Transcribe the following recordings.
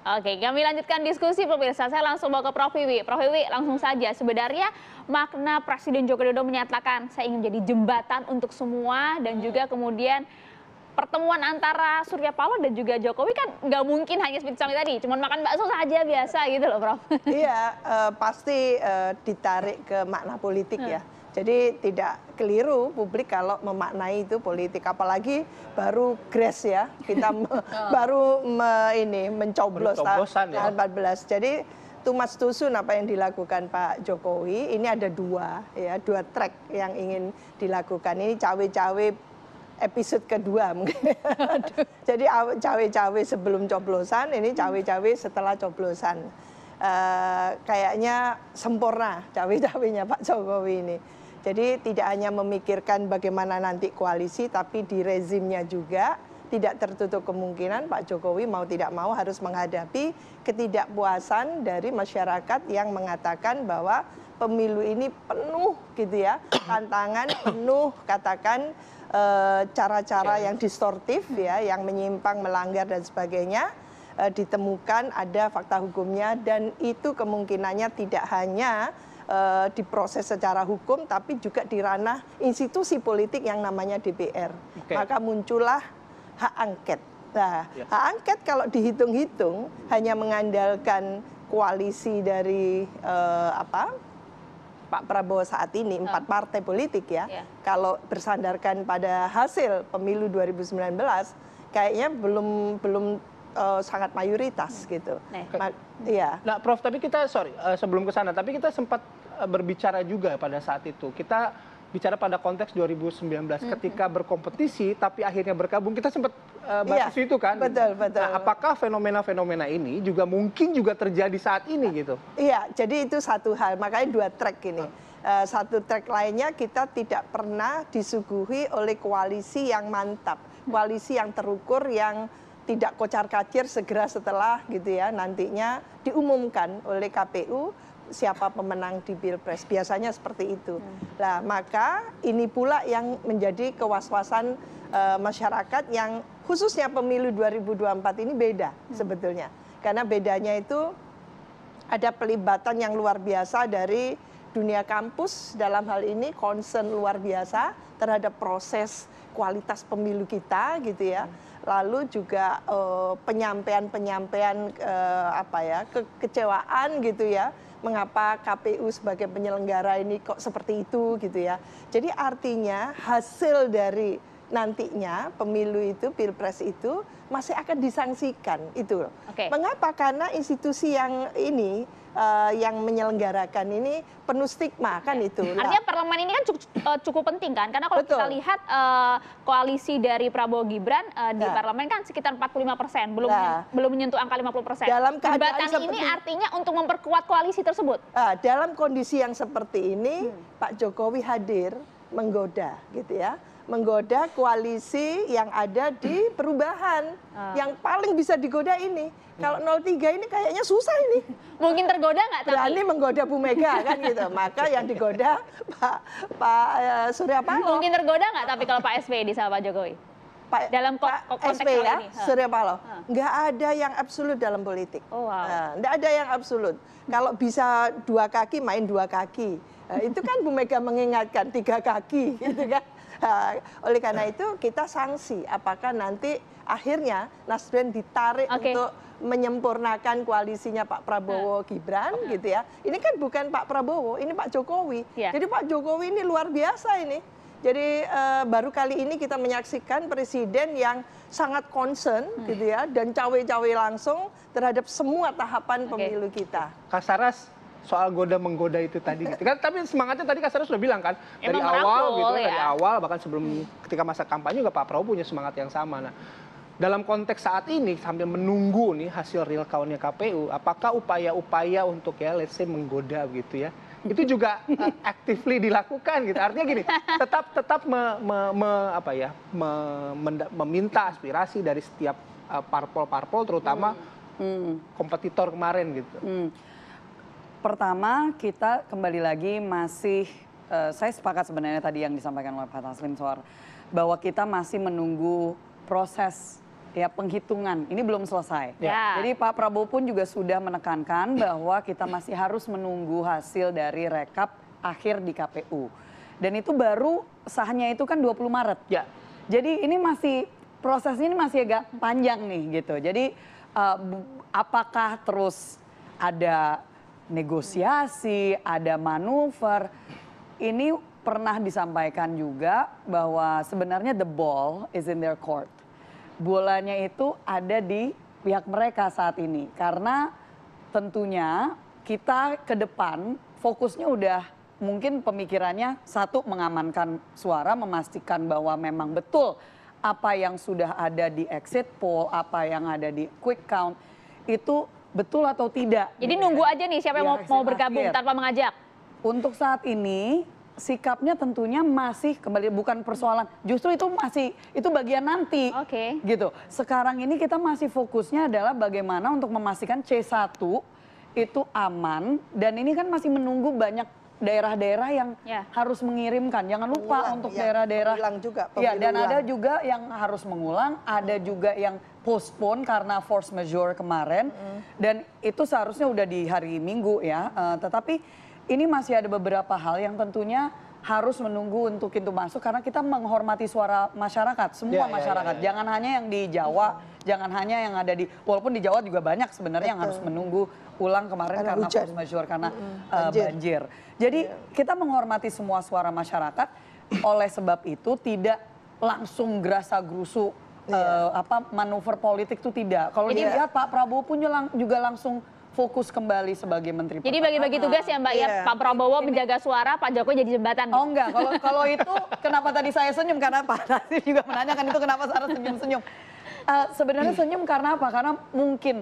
Oke, kami lanjutkan diskusi pemirsa. Saya langsung bawa ke Prof. Wiwi. Prof. Wiwi, langsung saja. Sebenarnya makna Presiden Joko Widodo menyatakan saya ingin menjadi jembatan untuk semua dan juga kemudian pertemuan antara Surya Paloh dan juga Jokowi kan nggak mungkin hanya seperti Sami tadi, cuma makan bakso saja biasa gitu loh, Prof. Iya, pasti ditarik ke makna politik ya. Jadi tidak keliru publik kalau memaknai itu politik, apalagi baru grace ya, kita baru mencoblos ya. tanggal 14. Jadi too much too soon apa yang dilakukan Pak Jokowi, ini ada dua track yang ingin dilakukan. Ini cawe-cawe episode kedua mungkin. Jadi cawe-cawe sebelum coblosan, ini cawe-cawe setelah coblosan. Kayaknya sempurna cawe-cawenya Pak Jokowi ini. Jadi tidak hanya memikirkan bagaimana nanti koalisi, tapi di rezimnya juga tidak tertutup kemungkinan Pak Jokowi mau tidak mau harus menghadapi ketidakpuasan dari masyarakat yang mengatakan bahwa pemilu ini penuh gitu ya, tantangan penuh katakan cara-cara yang distortif ya, yang menyimpang, melanggar dan sebagainya. Ditemukan ada fakta hukumnya dan itu kemungkinannya tidak hanya diproses secara hukum tapi juga di ranah institusi politik yang namanya DPR. Maka muncullah hak angket. Nah, hak angket kalau dihitung-hitung hanya mengandalkan koalisi dari Pak Prabowo saat ini, 4 partai politik ya. Kalau bersandarkan pada hasil pemilu 2019 kayaknya belum sangat mayoritas gitu. Nah, Prof, tapi kita sebelum ke sana, tapi kita sempat berbicara juga pada saat itu. Kita bicara pada konteks 2019 ketika berkompetisi tapi akhirnya bergabung, kita sempat bahas itu kan. Betul. Nah, apakah fenomena-fenomena ini juga mungkin juga terjadi saat ini gitu? Iya, jadi itu satu hal, makanya 2 track ini. Satu track lainnya kita tidak pernah disuguhi oleh koalisi yang mantap, koalisi yang terukur, yang tidak kocar-kacir segera setelah gitu ya nantinya diumumkan oleh KPU siapa pemenang di Pilpres. Biasanya seperti itu. Nah, maka ini pula yang menjadi kewaswasan masyarakat yang khususnya pemilu 2024 ini beda sebetulnya. Karena bedanya itu ada pelibatan yang luar biasa dari dunia kampus dalam hal ini, concern luar biasa terhadap proses kualitas pemilu kita gitu ya. Lalu juga penyampaian kekecewaan gitu ya, mengapa KPU sebagai penyelenggara ini kok seperti itu gitu ya. Jadi artinya hasil dari nantinya pemilu itu, Pilpres itu masih akan disangsikan itu. Mengapa? Karena institusi yang ini yang menyelenggarakan ini penuh stigma kan itu. Artinya parlemen ini kan cukup penting kan, karena kalau kita lihat koalisi dari Prabowo Gibran di parlemen kan sekitar 45%, belum menyentuh angka 50%. Dalam keadaan jembatan ini artinya untuk memperkuat koalisi tersebut. Dalam kondisi yang seperti ini, Pak Jokowi hadir menggoda gitu ya. Menggoda koalisi yang ada di perubahan. Yang paling bisa digoda ini. Kalau 03 ini kayaknya susah ini. Mungkin tergoda nggak? Berani menggoda Bu Mega kan gitu. Maka yang digoda Pak Surya Paloh. Mungkin tergoda nggak tapi kalau Pak SBY di sama Pak Jokowi? Dalam konteks SBY ya, ini. Surya Paloh. Nggak ada yang absolut dalam politik. Nggak ada yang absolut. Kalau bisa 2 kaki, main 2 kaki. Itu kan Bu Mega mengingatkan 3 kaki gitu kan. Oleh karena itu kita sanksi apakah nanti akhirnya Nasdem ditarik untuk menyempurnakan koalisinya Pak Prabowo Gibran gitu ya. Ini kan bukan Pak Prabowo, ini Pak Jokowi. Jadi Pak Jokowi ini luar biasa ini. Jadi baru kali ini kita menyaksikan presiden yang sangat concern gitu ya dan cawe-cawe langsung terhadap semua tahapan pemilu kita. Kak Saras, soal goda-menggoda itu tadi gitu kan, tapi semangatnya tadi Kak Saras sudah bilang kan dari awal gitu, dari awal bahkan sebelum ketika masa kampanye juga Pak Prabowo punya semangat yang sama. Nah, dalam konteks saat ini sambil menunggu nih hasil real count-nya KPU, apakah upaya-upaya untuk ya let's say menggoda gitu ya, itu juga actively dilakukan gitu. Artinya gini, tetap meminta aspirasi dari setiap parpol-parpol terutama kompetitor kemarin gitu. Pertama, kita kembali lagi masih, saya sepakat sebenarnya tadi yang disampaikan oleh Pak Taslim soal bahwa kita masih menunggu proses ya penghitungan ini belum selesai. Ya. Jadi Pak Prabowo pun juga sudah menekankan bahwa kita masih harus menunggu hasil dari rekap akhir di KPU. Dan itu baru sahnya itu kan 20 Maret. Ya. Jadi ini masih prosesnya ini masih agak panjang nih gitu. Jadi apakah terus ada negosiasi, ada manuver? Ini pernah disampaikan juga bahwa sebenarnya the ball is in their court. Bolanya itu ada di pihak mereka saat ini. Karena tentunya kita ke depan fokusnya udah mungkin pemikirannya satu mengamankan suara, memastikan bahwa memang betul apa yang sudah ada di exit poll, apa yang ada di quick count itu betul atau tidak. Jadi nunggu aja nih siapa yang mau bergabung tanpa mengajak. Untuk saat ini sikapnya tentunya masih kembali bukan persoalan, justru itu bagian nanti. Oke. Gitu. Sekarang ini kita masih fokusnya adalah bagaimana untuk memastikan C1 itu aman dan ini kan masih menunggu banyak daerah-daerah yang harus mengirimkan. Jangan lupa untuk daerah-daerah juga. Ya, dan ada juga yang harus mengulang, ada juga yang postpone karena force majeure kemarin dan itu seharusnya udah di hari Minggu ya. Tetapi ini masih ada beberapa hal yang tentunya harus menunggu untuk pintu masuk karena kita menghormati suara masyarakat, semua masyarakat. Jangan hanya yang di Jawa, jangan hanya yang ada di, walaupun di Jawa juga banyak sebenarnya yang harus menunggu ulang kemarin karena force majeure, karena banjir. Jadi kita menghormati semua suara masyarakat, oleh sebab itu tidak langsung gerasa-gerusu manuver politik itu tidak. Kalau dilihat Pak Prabowo pun juga langsung fokus kembali sebagai menteri. Jadi bagi-bagi tugas ya Mbak ya, Pak Prabowo menjaga suara, Pak Jokowi jadi jembatan. Oh enggak, kalau itu kenapa tadi saya senyum karena Pak Nasir juga menanyakan itu kenapa Sarah senyum-senyum. Sebenarnya senyum karena apa? Karena mungkin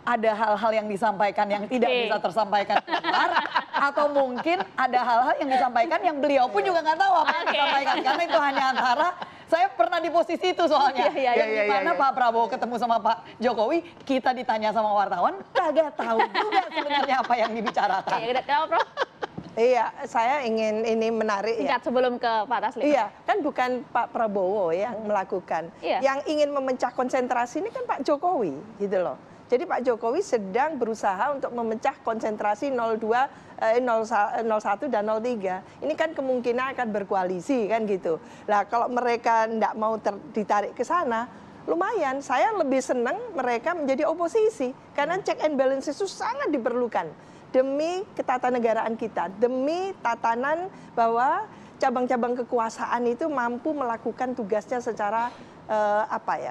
ada hal-hal yang disampaikan yang tidak bisa tersampaikan keluar, atau mungkin ada hal-hal yang disampaikan yang beliau pun juga nggak tahu apa yang disampaikan karena itu hanya antara. Saya pernah di posisi itu soalnya, yang dimana Pak Prabowo ketemu sama Pak Jokowi, kita ditanya sama wartawan, kagak tahu juga sebenarnya apa yang dibicarakan. Kenapa Prof? Iya, saya ingin ini menarik Singkat sebelum ke Pak Taslim. Iya, kan bukan Pak Prabowo yang melakukan. Yang ingin memecah konsentrasi ini kan Pak Jokowi, gitu loh. Jadi Pak Jokowi sedang berusaha untuk memecah konsentrasi 01 dan 03. Ini kan kemungkinan akan berkoalisi kan gitu. Nah kalau mereka tidak mau ditarik ke sana, lumayan. Saya lebih senang mereka menjadi oposisi. Karena check and balance itu sangat diperlukan. Demi ketatanegaraan kita, demi tatanan bahwa cabang-cabang kekuasaan itu mampu melakukan tugasnya secara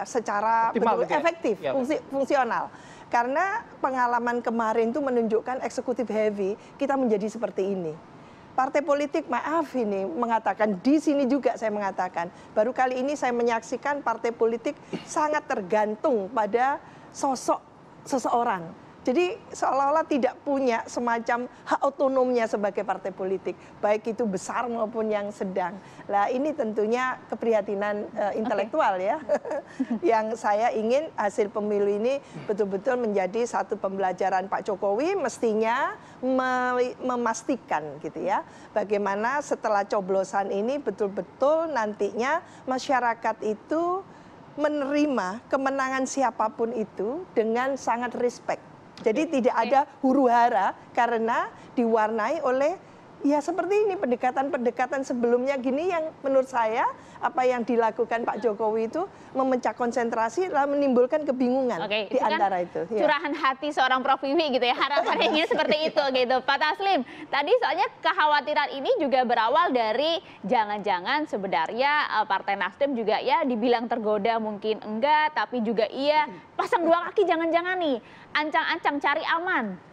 secara efektif, fungsional. Karena pengalaman kemarin itu menunjukkan eksekutif heavy, kita menjadi seperti ini. Partai politik, maaf ini mengatakan, di sini juga saya mengatakan, baru kali ini saya menyaksikan partai politik sangat tergantung pada sosok seseorang. Jadi seolah-olah tidak punya semacam hak otonomnya sebagai partai politik, baik itu besar maupun yang sedang. Nah ini tentunya keprihatinan intelektual ya, yang saya ingin hasil pemilu ini betul-betul menjadi satu pembelajaran. Pak Jokowi mestinya memastikan gitu ya, bagaimana setelah coblosan ini betul-betul nantinya masyarakat itu menerima kemenangan siapapun itu dengan sangat respect. Jadi tidak ada huru-hara karena diwarnai oleh ya seperti ini pendekatan-pendekatan sebelumnya gini yang menurut saya apa yang dilakukan Pak Jokowi itu memecah konsentrasi lalu menimbulkan kebingungan di antara itu. Curahan hati seorang Prof Wiwi gitu ya, harapannya ingin seperti itu gitu. Pak Taslim, tadi soalnya kekhawatiran ini juga berawal dari jangan-jangan sebenarnya Partai Nasdem juga ya dibilang tergoda mungkin enggak, tapi juga iya pasang dua kaki jangan-jangan nih, ancang-ancang cari aman.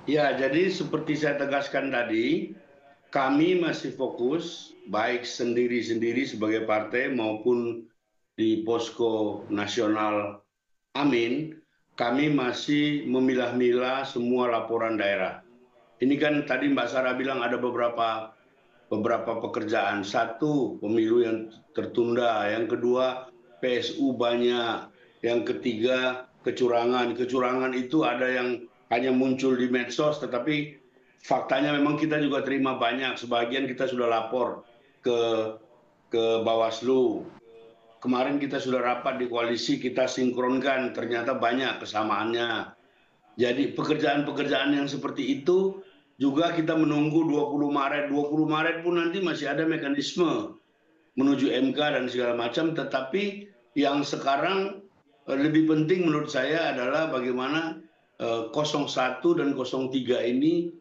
Ya, jadi seperti saya tegaskan tadi, kami masih fokus baik sendiri-sendiri sebagai partai maupun di posko nasional Amin, kami masih memilah-milah semua laporan daerah. Ini kan tadi Mbak Sarah bilang ada beberapa pekerjaan. Satu, pemilu yang tertunda. Yang kedua, PSU banyak. Yang ketiga, kecurangan. Kecurangan itu ada yang hanya muncul di medsos, tetapi faktanya memang kita juga terima banyak. Sebagian kita sudah lapor ke Bawaslu. kemarin kita sudah rapat di koalisi, kita sinkronkan, ternyata banyak kesamaannya. Jadi pekerjaan-pekerjaan yang seperti itu juga kita menunggu 20 Maret. 20 Maret pun nanti masih ada mekanisme menuju MK dan segala macam, tetapi yang sekarang lebih penting menurut saya adalah bagaimana 01 dan 03 ini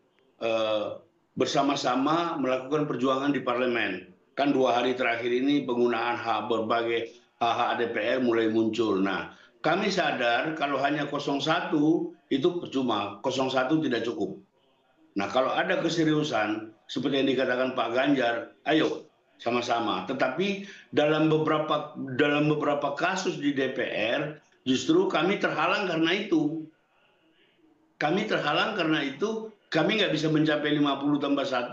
bersama-sama melakukan perjuangan di parlemen. Kan 2 hari terakhir ini penggunaan berbagai hak DPR mulai muncul. Nah, kami sadar kalau hanya 01 itu percuma, 01 tidak cukup. Nah, kalau ada keseriusan seperti yang dikatakan Pak Ganjar, ayo sama-sama. Tetapi dalam beberapa kasus di DPR justru kami terhalang karena itu. Kami terhalang karena itu, kami nggak bisa mencapai 50 tambah 1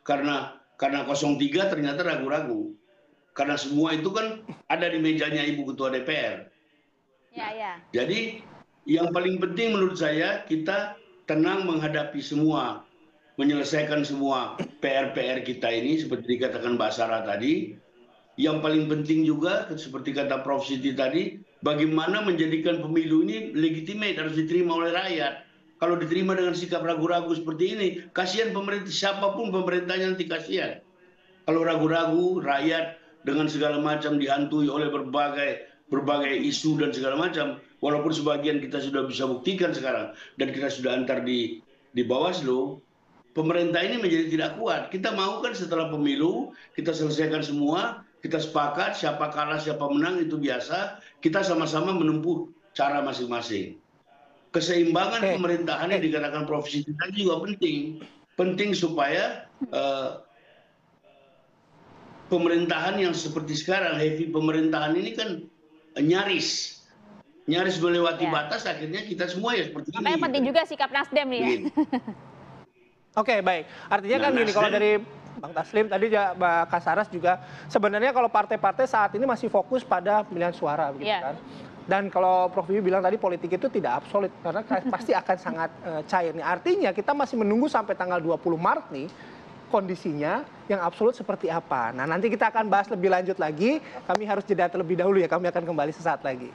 karena 03 ternyata ragu-ragu. Karena semua itu kan ada di mejanya Ibu Ketua DPR. Ya. Jadi yang paling penting menurut saya kita tenang menghadapi semua, menyelesaikan semua PR-PR kita ini seperti dikatakan Mbak Sarah tadi. Yang paling penting juga seperti kata Prof. Siti tadi, bagaimana menjadikan pemilu ini legitimate, harus diterima oleh rakyat. Kalau diterima dengan sikap ragu-ragu seperti ini, kasihan pemerintah, siapapun pemerintahnya nanti kasihan. Kalau ragu-ragu, rakyat dengan segala macam dihantui oleh berbagai isu dan segala macam, walaupun sebagian kita sudah bisa buktikan sekarang dan kita sudah antar di Bawaslu, pemerintah ini menjadi tidak kuat. Kita mau kan setelah pemilu kita selesaikan semua, kita sepakat siapa kalah siapa menang itu biasa, kita sama-sama menempuh cara masing-masing. Keseimbangan pemerintahan yang dikatakan Prof. Siti tadi juga penting supaya pemerintahan yang seperti sekarang, heavy pemerintahan ini kan nyaris melewati batas, akhirnya kita semua ya seperti ini. Makanya penting juga sikap Nasdem nih ya. Oke, baik. Artinya kan gini, kalau dari Bang Taslim tadi Mbak Kasaras juga sebenarnya kalau partai-partai saat ini masih fokus pada pemilihan suara begitu kan. Dan kalau Prof. Wiwi bilang tadi politik itu tidak absolut karena pasti akan sangat cair nih. Artinya kita masih menunggu sampai tanggal 20 Maret nih kondisinya yang absolut seperti apa. Nah, nanti kita akan bahas lebih lanjut lagi. Kami harus jeda terlebih dahulu ya. Kami akan kembali sesaat lagi.